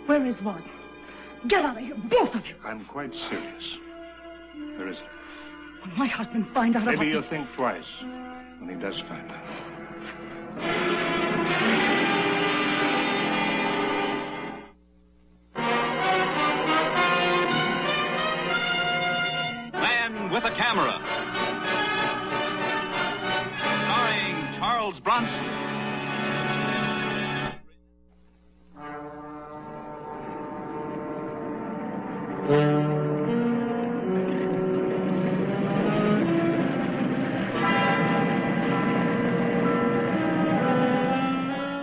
Where is one? Get out of here, both of you. I'm quite serious. There isn't. When my husband finds out about Maybe this... you'll think twice when he does find out. Man with a Camera. Starring Charles Bronson.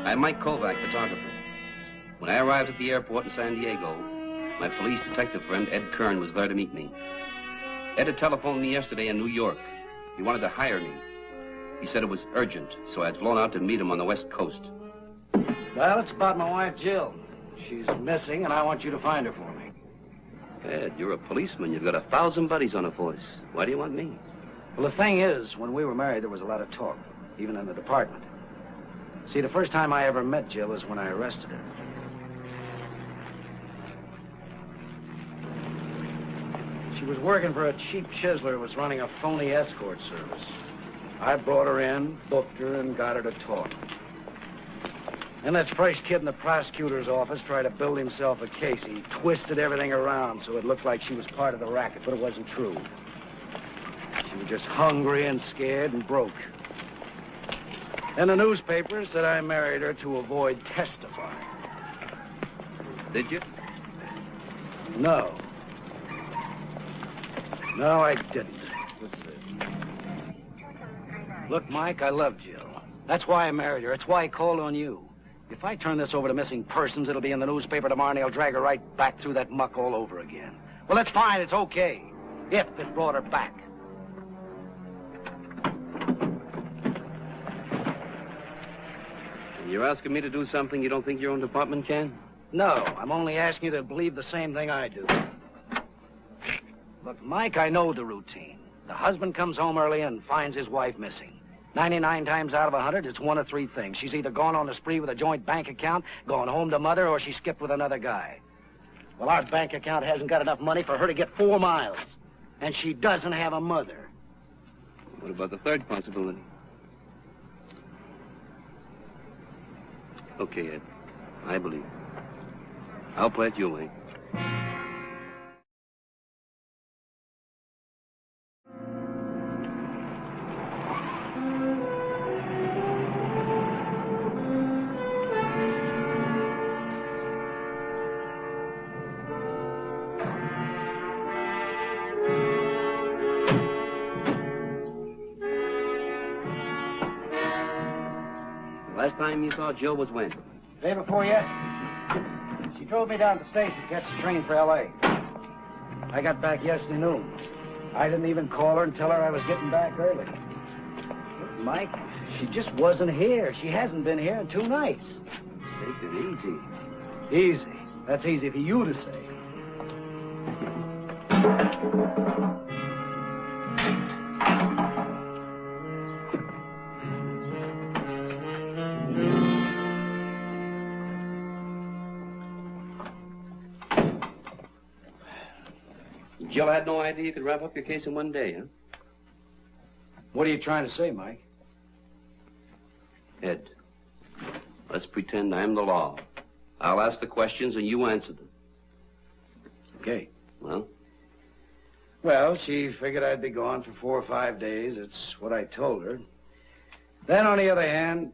I'm Mike Kovac, photographer. When I arrived at the airport in San Diego, my police detective friend Ed Kern was there to meet me. Ed had telephoned me yesterday in New York. He wanted to hire me. He said it was urgent, so I'd flown out to meet him on the West Coast. Well, it's about my wife, Jill. She's missing, and I want you to find her for me. Ed, you're a policeman. You've got 1,000 buddies on the force. Why do you want me? Well, the thing is, when we were married, there was a lot of talk, even in the department. See, the first time I ever met Jill is when I arrested her. She was working for a cheap chiseler who was running a phony escort service. I brought her in, booked her, and got her to talk. And this fresh kid in the prosecutor's office tried to build himself a case. He twisted everything around so it looked like she was part of the racket, but it wasn't true. She was just hungry and scared and broke. And the newspaper said I married her to avoid testifying. Did you? No. No, I didn't. Look, Mike, I love Jill. That's why I married her. It's why I called on you. If I turn this over to missing persons, it'll be in the newspaper tomorrow, and they'll drag her right back through that muck all over again. Well, that's fine. It's okay. If it brought her back. You're asking me to do something you don't think your own department can? No, I'm only asking you to believe the same thing I do. Look, Mike, I know the routine. The husband comes home early and finds his wife missing. 99 times out of 100, it's one of three things. She's either gone on a spree with a joint bank account, gone home to mother, or she skipped with another guy. Well, our bank account hasn't got enough money for her to get 4 miles. And she doesn't have a mother. What about the third possibility? Okay, Ed. I believe. I'll play it your way. Last time you saw Jill was when? Day before yesterday. She drove me down to the station to catch the train for L.A. I got back yesterday noon. I didn't even call her and tell her I was getting back early. Look, Mike, she just wasn't here. She hasn't been here in 2 nights. Take it easy. Easy. That's easy for you to say. Jill had no idea you could wrap up your case in one day, huh? What are you trying to say, Mike? Ed, let's pretend I'm the law. I'll ask the questions and you answer them. Okay. Well? Well, she figured I'd be gone for 4 or 5 days. It's what I told her. Then, on the other hand...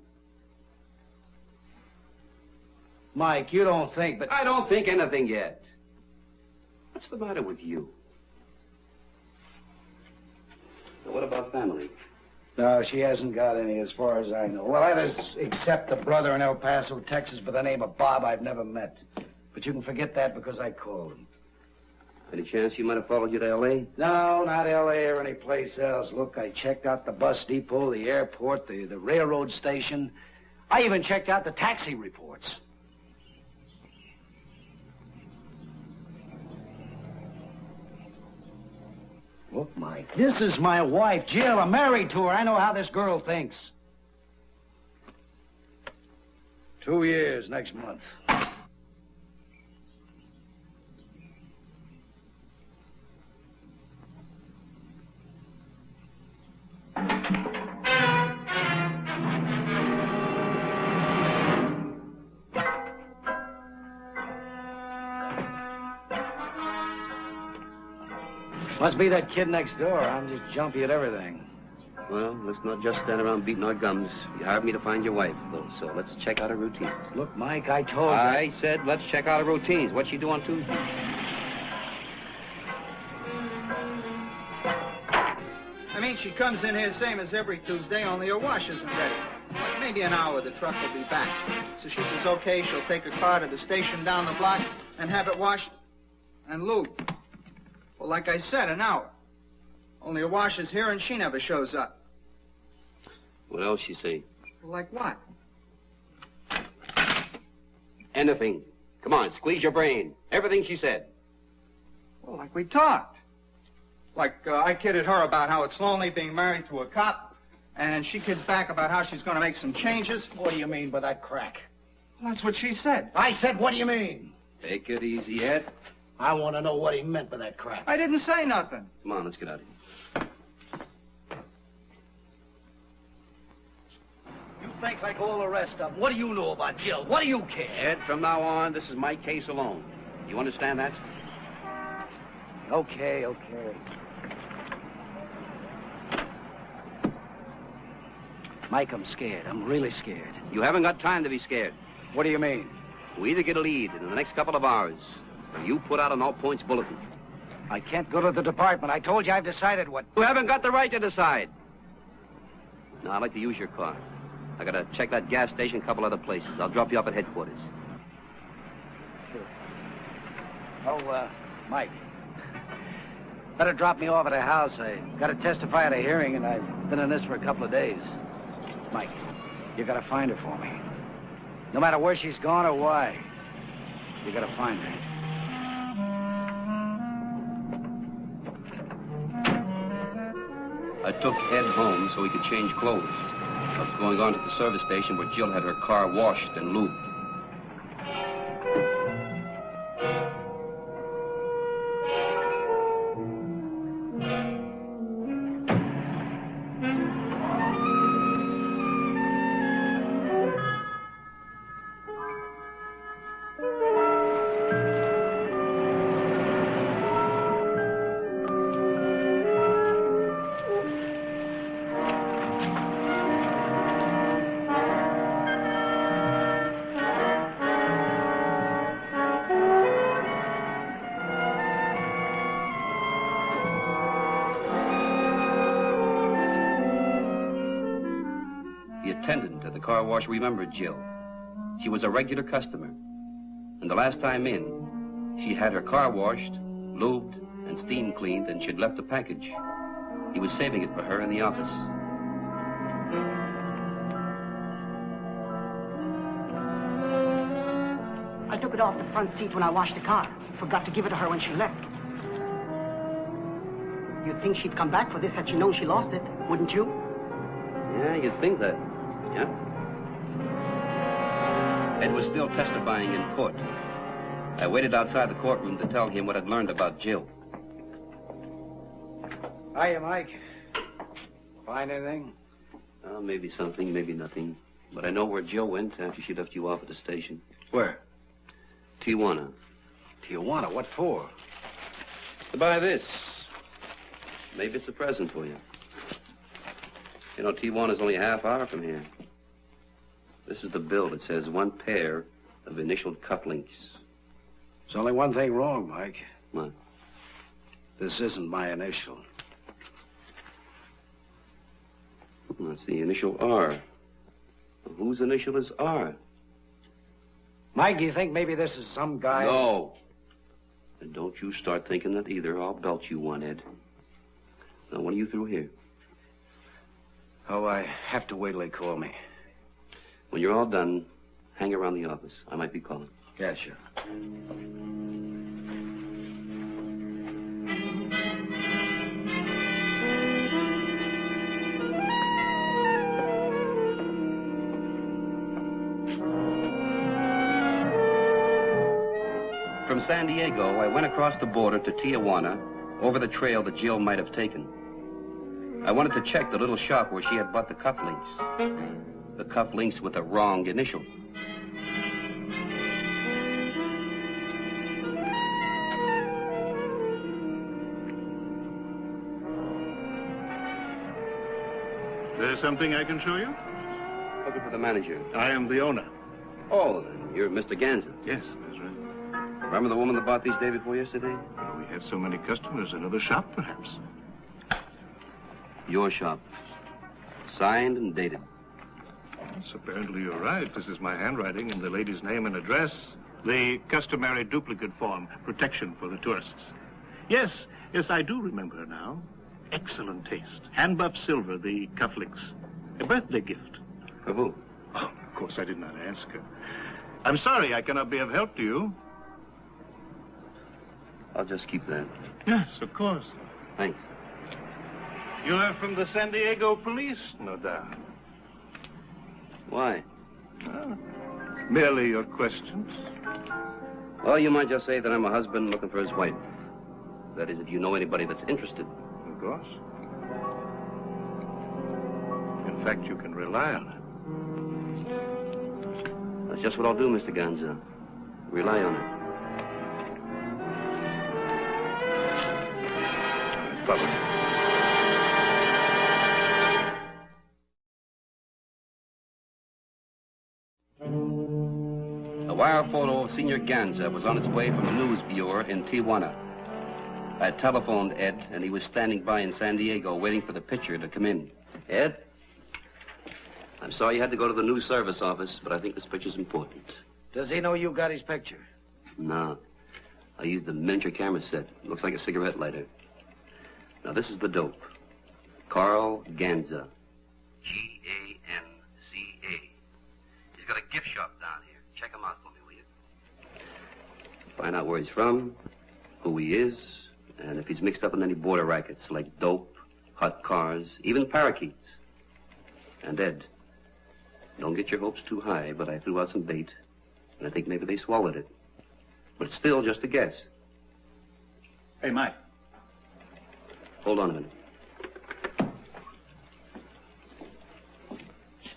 Mike, you don't think that... I don't think anything yet. What's the matter with you? Now, what about family? No, she hasn't got any as far as I know. Well, that is, except a brother in El Paso, Texas, by the name of Bob I've never met. But you can forget that because I called him. Any chance he might have followed you to L.A.? No, not L.A. or any place else. Look, I checked out the bus depot, the airport, the railroad station. I even checked out the taxi reports. Look, Mike, this is my wife, Jill. I'm married to her. I know how this girl thinks. 2 years next month. Must be that kid next door. I'm just jumpy at everything. Well, let's not just stand around beating our gums. You hired me to find your wife, though, so let's check out her routines. Look, Mike, I told you. I said let's check out her routines. What'd she do on Tuesday? I mean, she comes in here same as every Tuesday, only her wash isn't ready. Like maybe an hour, the truck will be back. So she says, okay, she'll take her car to the station down the block and have it washed and lubed. Well, like I said, an hour. Only her wash is here and she never shows up. What else she say? Like what? Anything. Come on, squeeze your brain. Everything she said. Well, like we talked. Like I kidded her about how it's lonely being married to a cop, and she kids back about how she's going to make some changes. What do you mean by that crack? Well, that's what she said. I said, what do you mean? Take it easy, Ed. I want to know what he meant by that crack. I didn't say nothing. Come on, let's get out of here. You think like all the rest of them. What do you know about Jill? What do you care? Ed, from now on, this is my case alone. You understand that? Okay. Mike, I'm scared. I'm really scared. You haven't got time to be scared. What do you mean? We either get a lead in the next couple of hours, or you put out an all-points bulletin. I can't go to the department. I told you I've decided what... You haven't got the right to decide. Now, I'd like to use your car. I gotta check that gas station, a couple other places. I'll drop you up at headquarters. Sure. Oh, Mike. Better drop me off at a house. I gotta testify at a hearing, and I've been in this for a couple of days. Mike, you gotta find her for me. No matter where she's gone or why, you gotta find her. I took Ed home so he could change clothes. I was going on to the service station where Jill had her car washed and lubed. The attendant at the car wash remembered Jill. She was a regular customer. And the last time in, she had her car washed, lubed, and steam cleaned, and she'd left a package. He was saving it for her in the office. I took it off the front seat when I washed the car. Forgot to give it to her when she left. You'd think she'd come back for this had she known she lost it, wouldn't you? Yeah, you'd think that. Yeah? Ed was still testifying in court. I waited outside the courtroom to tell him what I'd learned about Jill. Hiya, Mike. Find anything? Maybe something, maybe nothing. But I know where Jill went after she left you off at the station. Where? Tijuana. Tijuana? What for? To buy this. Maybe it's a present for you. You know, Tijuana's only a half hour from here. This is the bill. It says 1 pair of initialed cufflinks. There's only one thing wrong, Mike. What? This isn't my initial. That's the initial R. Well, whose initial is R? Mike, do you think maybe this is some guy... No. And don't you start thinking that either. I'll belt you one, Ed. Now, when are you through here? Oh, I have to wait till they call me. When you're all done, hang around the office. I might be calling. Yeah, sure. From San Diego, I went across the border to Tijuana, over the trail that Jill might have taken. I wanted to check the little shop where she had bought the cufflinks. The cufflinks with the wrong initial. There's something I can show you? Looking for the manager. I am the owner. Oh, then you're Mr. Ganser. Yes, that's right. Remember the woman that bought these day before yesterday? Well, we have so many customers. Another shop, perhaps. Your shop. Signed and dated. Yes, apparently you're right. This is my handwriting and the lady's name and address. The customary duplicate form, protection for the tourists. Yes, I do remember her now. Excellent taste. Hand-buffed silver, the cufflinks. A birthday gift. For who? Oh, of course I did not ask her. I'm sorry I cannot be of help to you. I'll just keep that. Yes, of course. Thanks. You're from the San Diego police, no doubt. Why? Merely your questions. Well, you might just say that I'm a husband looking for his wife. That is, if you know anybody that's interested. Of course. In fact, you can rely on it. That's just what I'll do, Mr. Ganser. Rely on it. Bye-bye. A wire photo of Senor Ganser was on its way from a news bureau in Tijuana. I telephoned Ed, and he was standing by in San Diego waiting for the picture to come in. Ed? I'm sorry you had to go to the news service office, but I think this picture's important. Does he know you got his picture? No. I used a miniature camera set. Looks like a cigarette lighter. Now, this is the dope. Carl Ganser. Ganza. He's got a gift shop down here. Check him out for me, will you? Find out where he's from, who he is, and if he's mixed up in any border rackets like dope, hot cars, even parakeets. And Ed, don't get your hopes too high, but I threw out some bait, and I think maybe they swallowed it. But it's still just a guess. Hey, Mike. Hold on a minute.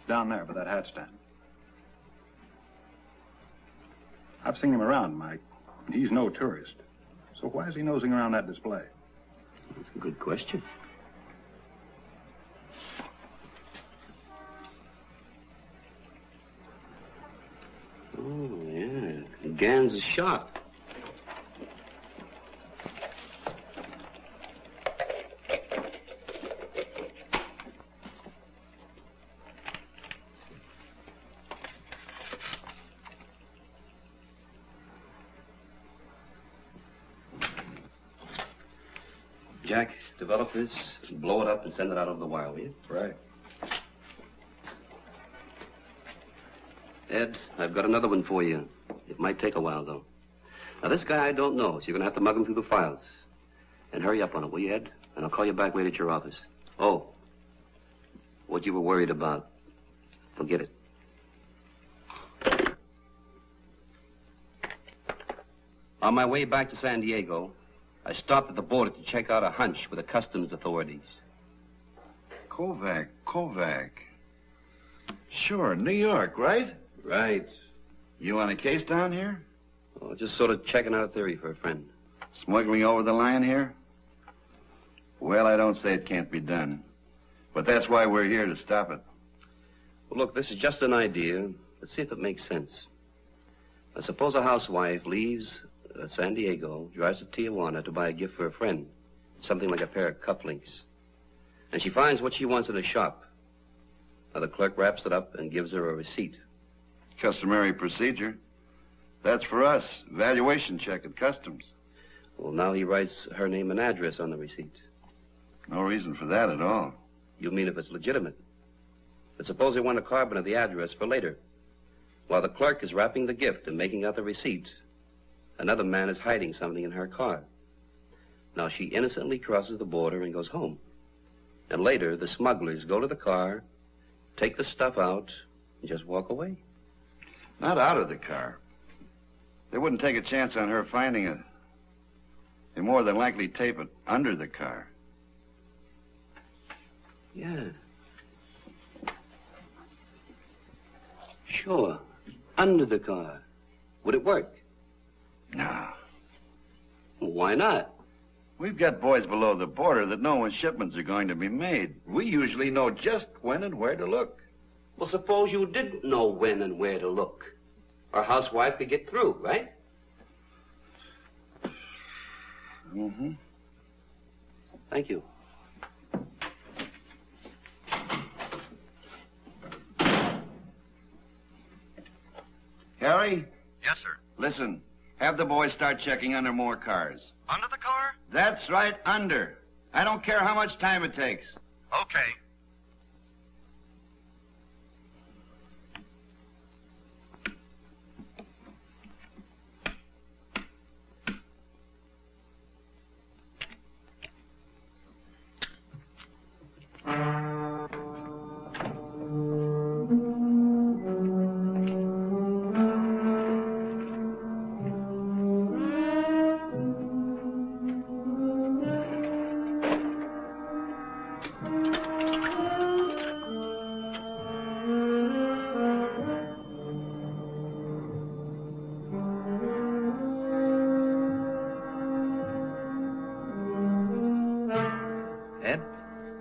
Down there by that hat stand. I've seen him around, Mike. He's no tourist. So why is he nosing around that display? That's a good question. Oh, yeah. Gan's shop. Jack, develop this, blow it up, and send it out over the wire, will you? Right. Ed, I've got another one for you. It might take a while, though. Now, this guy I don't know, so you're going to have to mug him through the files. And hurry up on it, will you, Ed? And I'll call you back later at your office. Oh, what you were worried about, forget it. On my way back to San Diego, I stopped at the border to check out a hunch with the customs authorities. Kovac. Sure, New York, right? Right. You on a case down here? Oh, just sort of checking out a theory for a friend. Smuggling over the line here? Well, I don't say it can't be done. But that's why we're here, to stop it. Well, look, this is just an idea. Let's see if it makes sense. Now, suppose a housewife leaves San Diego, drives to Tijuana to buy a gift for a friend, something like a pair of cufflinks. And she finds what she wants in a shop. Now, the clerk wraps it up and gives her a receipt. Customary procedure. That's for us. Valuation check at customs. Well, now he writes her name and address on the receipt. No reason for that at all. You mean if it's legitimate? But suppose they want a carbon of the address for later. While the clerk is wrapping the gift and making out the receipt, another man is hiding something in her car. Now, she innocently crosses the border and goes home. And later, the smugglers go to the car, take the stuff out, and just walk away. Not out of the car. They wouldn't take a chance on her finding it. They more than likely tape it under the car. Yeah. Sure. Under the car. Would it work? No. Well, why not? We've got boys below the border that know when shipments are going to be made. We usually know just when and where to look. Well, suppose you didn't know when and where to look. Our housewife could get through, right? Mm-hmm. Thank you. Harry? Yes, sir. Listen, have the boys start checking under more cars. Under the car? That's right, under. I don't care how much time it takes. Okay.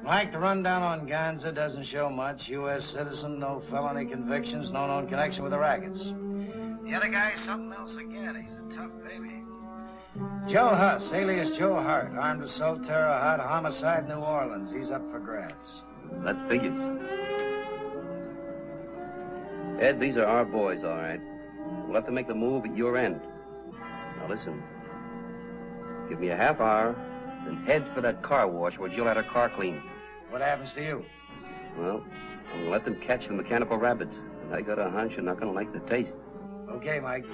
Mike, the rundown on Gonza doesn't show much. U.S. citizen, no felony convictions, no known connection with the rackets. The other guy's something else again. He's a tough baby. Joe Huss, alias Joe Hart, armed assault, terror, hot homicide, New Orleans. He's up for grabs. That figures. Ed, these are our boys, all right. We'll have to make the move at your end. Now, listen. Give me a half hour, then head for that car wash where Jill had her car cleaned. What happens to you? Well, I'm going to let them catch the mechanical rabbits. And I got a hunch you're not going to like the taste. Okay, Mike.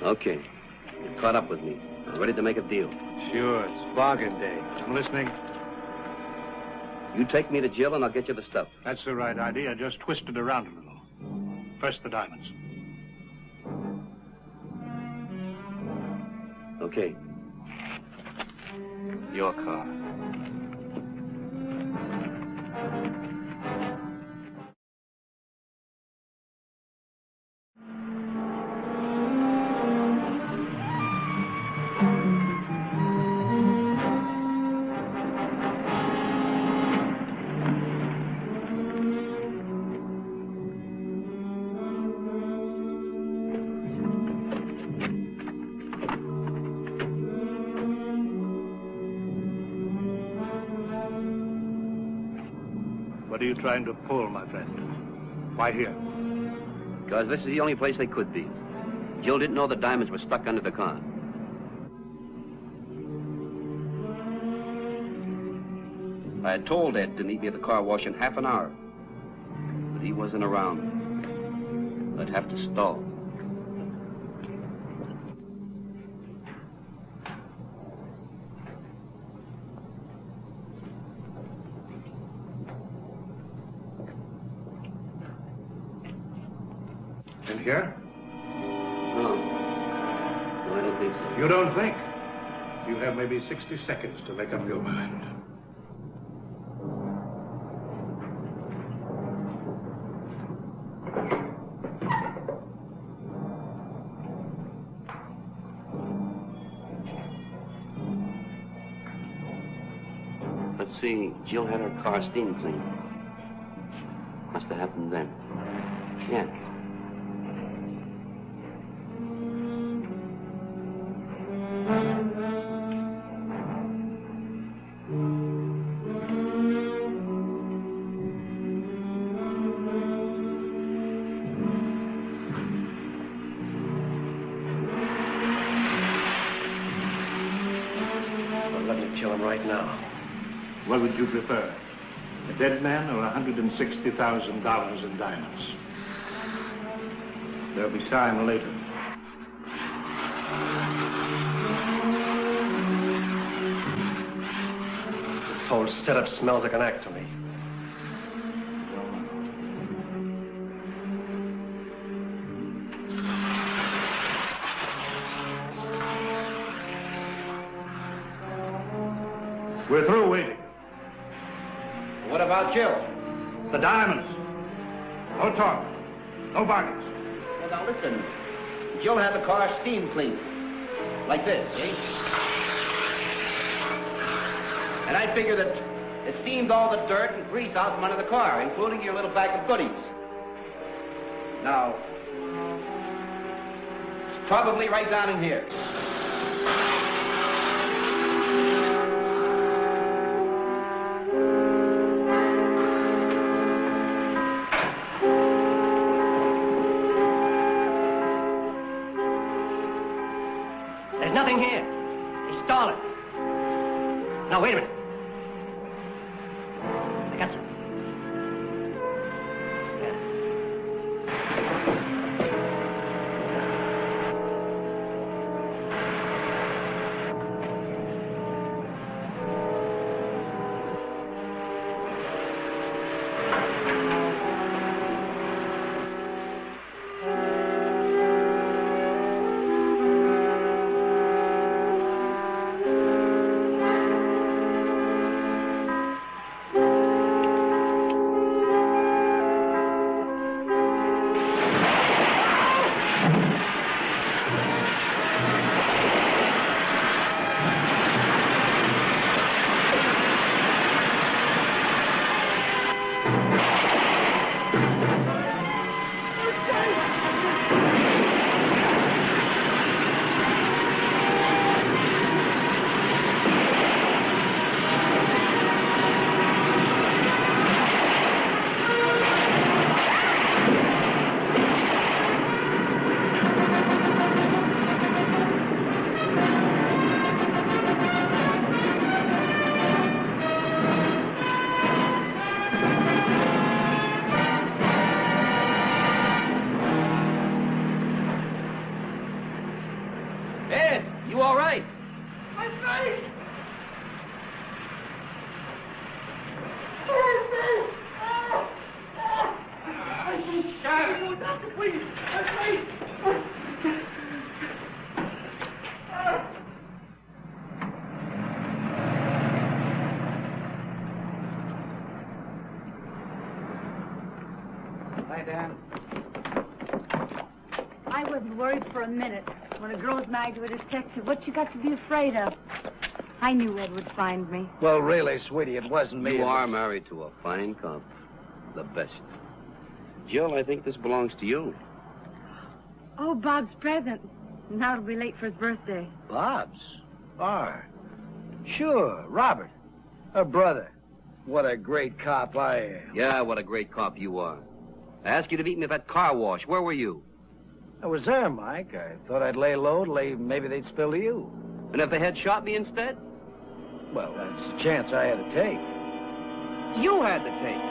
Okay. You're caught up with me. I'm ready to make a deal. Sure, it's bargain day. I'm listening. You take me to Jill and I'll get you the stuff. That's the right idea. Just twist it around a little. First the diamonds. Okay. Your car. What are you trying to pull, my friend? Why here? Because this is the only place they could be. Jill didn't know the diamonds were stuck under the car. I had told Ed to meet me at the car wash in half an hour. But he wasn't around. I'd have to stall. In here? No. No, I don't think so. You don't think? You have maybe 60 seconds to make up your mind. Let's see. Jill had her car steam cleaned. Must have happened then. Yeah. What would you prefer? A dead man or $160,000 in diamonds? There'll be time later. This whole setup smells like an act to me. We're through waiting. What about Jill? The diamonds. No talk. No bargains. Well, now listen. Jill had the car steam cleaned. Like this, see? And I figure that it steamed all the dirt and grease out from under the car, including your little bag of goodies. Now, it's probably right down in here. There's nothing here. He stole it. Now, wait a minute. I got you. You all right? My face! Doctor, please! My face! Hi, Dan. I wasn't worried for a minute. When a girl's married to a detective, what you got to be afraid of? I knew Ed would find me. Well, really, sweetie, it wasn't me. You are married to a fine cop. The best. Jill, I think this belongs to you. Oh, Bob's present. Now it'll be late for his birthday. Bob's? Sure, Robert. Her brother. What a great cop I am. Yeah, what a great cop you are. I asked you to meet me at that car wash. Where were you? I was there, Mike. I thought I'd lay low till maybe they'd spill to you. And if they had shot me instead? Well, that's the chance I had to take. You had to take.